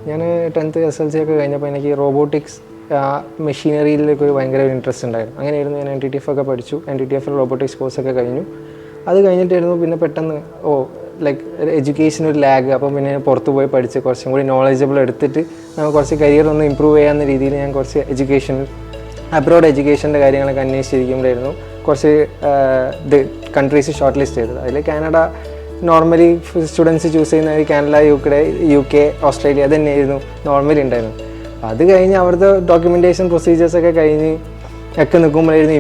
ഞാൻ 10th SLC ഒക്കെ കഴിഞ്ഞപ്പോൾ എനിക്ക് റോബോട്ടിക്സ് മെഷീനറിയിലേക്ക് ഒരു ഭയങ്കര ഇൻട്രസ്റ്റ് ഉണ്ടായിരുന്നു. അങ്ങനെയായിരുന്നു ഞാൻ NTTF ഒക്കെ പഠിച്ചു. NTTF റോബോട്ടിക്സ് കോഴ്സൊക്കെ കഴിഞ്ഞു. അത് കഴിഞ്ഞിട്ടായിരുന്നു പിന്നെ പെട്ടെന്ന് ലൈക്ക് എഡ്യൂക്കേഷൻ ഒരു ലാഗ്. അപ്പം പിന്നെ പുറത്ത് പോയി പഠിച്ച് കുറച്ചും കൂടി നോളജബിൾ എടുത്തിട്ട് നമുക്ക് കുറച്ച് കരിയർ ഒന്ന് ഇമ്പ്രൂവ് ചെയ്യാവുന്ന രീതിയിൽ ഞാൻ കുറച്ച് അബ്രോഡ് എഡ്യൂക്കേഷൻ്റെ കാര്യങ്ങളൊക്കെ അന്വേഷിച്ചിരിക്കുമ്പോഴായിരുന്നു കുറച്ച് കൺട്രീസ് ഷോർട്ട് ലിസ്റ്റ് ചെയ്തത്. അതിൽ കാനഡ നോർമലി സ്റ്റുഡൻസ് ചൂസ് ചെയ്യുന്നത് കാനഡ, UK, ഓസ്ട്രേലിയ അത് തന്നെയായിരുന്നു നോർമലി ഉണ്ടായിരുന്നു. അത് കഴിഞ്ഞ് അവിടുത്തെ ഡോക്യുമെൻറ്റേഷൻ പ്രൊസീജിയേഴ്സൊക്കെ കഴിഞ്ഞ് ഒക്കെ നിൽക്കുമ്പോഴായിരുന്നു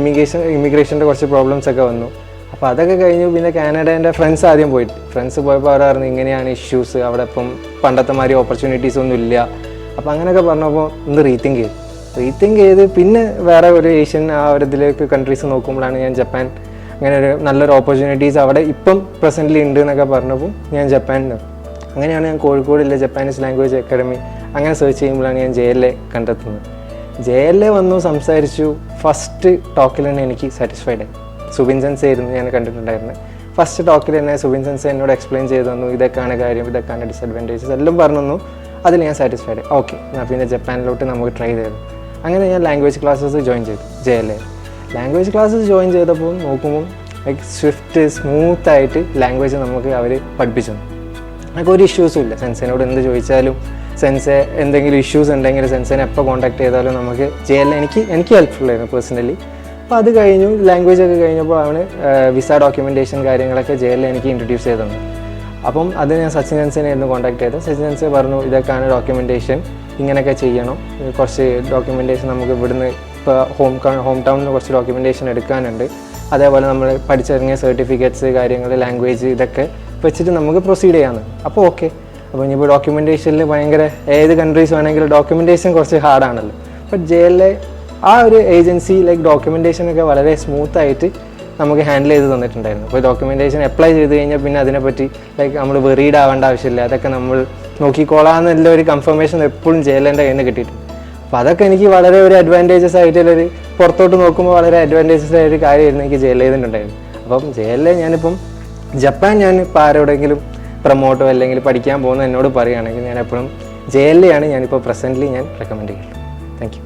ഇമിഗ്രേഷൻ്റെ കുറച്ച് പ്രോബ്ലംസ് ഒക്കെ വന്നു. അപ്പോൾ അതൊക്കെ കഴിഞ്ഞു. പിന്നെ കാനഡേൻ്റെ ഫ്രണ്ട്സ് ആദ്യം പോയപ്പോൾ അവർ പറഞ്ഞു ഇങ്ങനെയാണ് ഇഷ്യൂസ്, അവിടെ ഇപ്പം പണ്ടത്തെ മാതിരി ഓപ്പർച്യൂണിറ്റീസ് ഒന്നും ഇല്ല. അപ്പോൾ അങ്ങനെയൊക്കെ പറഞ്ഞപ്പോൾ ഒന്ന് റീതിങ്ക് ചെയ്ത് പിന്നെ വേറെ ഒരു ഏഷ്യൻ ഒരു ഇതിലേക്ക് കൺട്രീസ് നോക്കുമ്പോഴാണ് ഞാൻ ജപ്പാൻ അങ്ങനെ ഒരു നല്ലൊരു ഓപ്പർച്യൂണിറ്റീസ് അവിടെ ഇപ്പം പ്രസൻ്റ്ലി ഉണ്ട് എന്നൊക്കെ പറഞ്ഞപ്പോൾ ഞാൻ ജപ്പാനിൽ അങ്ങനെയാണ് ഞാൻ കോഴിക്കോടിലെ ജപ്പാനീസ് ലാംഗ്വേജ് അക്കാഡമി അങ്ങനെ സെർച്ച് ചെയ്യുമ്പോഴാണ് ഞാൻ JLA കണ്ടെത്തുന്നത്. JLA വന്നു, സംസാരിച്ചു. ഫസ്റ്റ് ടോക്കിൽ തന്നെ എനിക്ക് സാറ്റിസ്ഫൈഡ് ആയി. സുബിൻ സെൻസെ ആയിരുന്നു ഞാൻ കണ്ടിട്ടുണ്ടായിരുന്നത്. ഫസ്റ്റ് ടോക്കിൽ തന്നെ സുബിൻ സെൻസെ എന്നോട് എക്സ്പ്ലെയിൻ ചെയ്തു തന്നു, ഇതൊക്കെയാണ് കാര്യം, ഇതൊക്കെയാണ് ഡിസഡ്വാൻറ്റേജസ് എല്ലാം പറഞ്ഞു തന്നു. അതിൽ ഞാൻ സാറ്റിസ്ഫൈഡ് ആയി. ഓക്കെ, എന്നാൽ പിന്നെ ജപ്പാനിലോട്ട് നമുക്ക് ട്രൈ ചെയ്തു. അങ്ങനെ ഞാൻ ലാംഗ്വേജ് ക്ലാസ്സസ് ജോയിൻ ചെയ്തു JLA. ലാംഗ്വേജ് ക്ലാസ്സസ് ജോയിൻ ചെയ്തപ്പോൾ നോക്കുമ്പോൾ ലൈക്ക് സ്മൂത്തായിട്ട് ലാംഗ്വേജ് നമുക്ക് അവർ പഠിപ്പിച്ചു. നമുക്ക് ഒരു ഇഷ്യൂസും ഇല്ല. സെൻസേനോട് എന്ത് ചോദിച്ചാലും, സെൻസെ എന്തെങ്കിലും ഇഷ്യൂസ് ഉണ്ടെങ്കിൽ സെൻസേനെ എപ്പോൾ കോൺടാക്ട് ചെയ്താലും നമുക്ക് JLA എനിക്ക് ഹെൽപ്ഫുള്ളായിരുന്നു പേഴ്സണലി. അപ്പോൾ അത് കഴിഞ്ഞു. ലാംഗ്വേജ് ഒക്കെ കഴിഞ്ഞപ്പോൾ അവന് വിസ ഡോക്യുമെൻറ്റേഷൻ കാര്യങ്ങളൊക്കെ JLA എനിക്ക് ഇൻട്രൊഡ്യൂസ് ചെയ്ത് തന്നു. അപ്പം അത് ഞാൻ സച്ചിൻ സെൻസേനായിരുന്നു കോൺടാക്ട് ചെയ്തത്. സച്ചിൻ സെൻസെ പറഞ്ഞു ഇതൊക്കെയാണ് ഡോക്യുമെൻറ്റേഷൻ, ഇങ്ങനെയൊക്കെ ചെയ്യണം, കുറച്ച് ഡോക്യുമെൻറ്റേഷൻ നമുക്ക് ഇവിടുന്ന് ഇപ്പോൾ ഹോം ടൗണിൽ കുറച്ച് ഡോക്യുമെൻറ്റേഷൻ എടുക്കാനുണ്ട്, അതേപോലെ നമ്മൾ പഠിച്ചിറങ്ങിയ സർട്ടിഫിക്കറ്റ്സ് കാര്യങ്ങൾ ലാംഗ്വേജ് ഇതൊക്കെ വെച്ചിട്ട് നമുക്ക് പ്രൊസീഡ് ചെയ്യാമെന്ന്. അപ്പോൾ ഓക്കെ. അപ്പോൾ ഇനിയിപ്പോൾ ഡോക്യുമെൻറ്റേഷനിൽ ഭയങ്കര ഏത് കൺട്രീസ് വേണമെങ്കിലും ഡോക്യുമെൻറ്റേഷൻ കുറച്ച് ഹാർഡാണല്ലോ. ബട്ട് JLA ആ ഒരു ഏജൻസി ലൈക്ക് ഡോക്യുമെൻറ്റേഷനൊക്കെ വളരെ സ്മൂത്തായിട്ട് നമുക്ക് ഹാൻഡിൽ ചെയ്ത് തന്നിട്ടുണ്ടായിരുന്നു. അപ്പോൾ ഡോക്യുമെൻറ്റേഷൻ അപ്ലൈ ചെയ്ത് കഴിഞ്ഞാൽ പിന്നെ അതിനെപ്പറ്റി ലൈക്ക് നമ്മൾ വെറീഡ് ആവേണ്ട ആവശ്യമില്ല, അതൊക്കെ നമ്മൾ നോക്കിക്കോളാമെന്നുള്ള ഒരു കൺഫർമേഷൻ എപ്പോഴും JLAൻ്റെ കയ്യിൽ നിന്ന് കിട്ടിയിട്ടുണ്ട്. അപ്പോൾ അതൊക്കെ എനിക്ക് വളരെ ഒരു അഡ്വാൻറ്റേജസ് ആയിട്ടുള്ളൊരു പുറത്തോട്ട് നോക്കുമ്പോൾ വളരെ അഡ്വാൻറ്റേജസ് ആയൊരു കാര്യമായിരുന്നു എനിക്ക് JLA ഉണ്ടായിരുന്നു. അപ്പം JLA ഞാനിപ്പം ജപ്പാൻ ഞാനിപ്പോൾ ആരോടെങ്കിലും പ്രൊമോട്ടോ അല്ലെങ്കിൽ പഠിക്കാൻ പോകുന്ന എന്നോട് പറയുകയാണെങ്കിൽ ഞാൻ എപ്പോഴും JLA ആണ് ഞാനിപ്പോൾ പ്രസൻ്റ്ലി ഞാൻ റെക്കമെൻഡ് ചെയ്യുള്ളൂ. Thank you.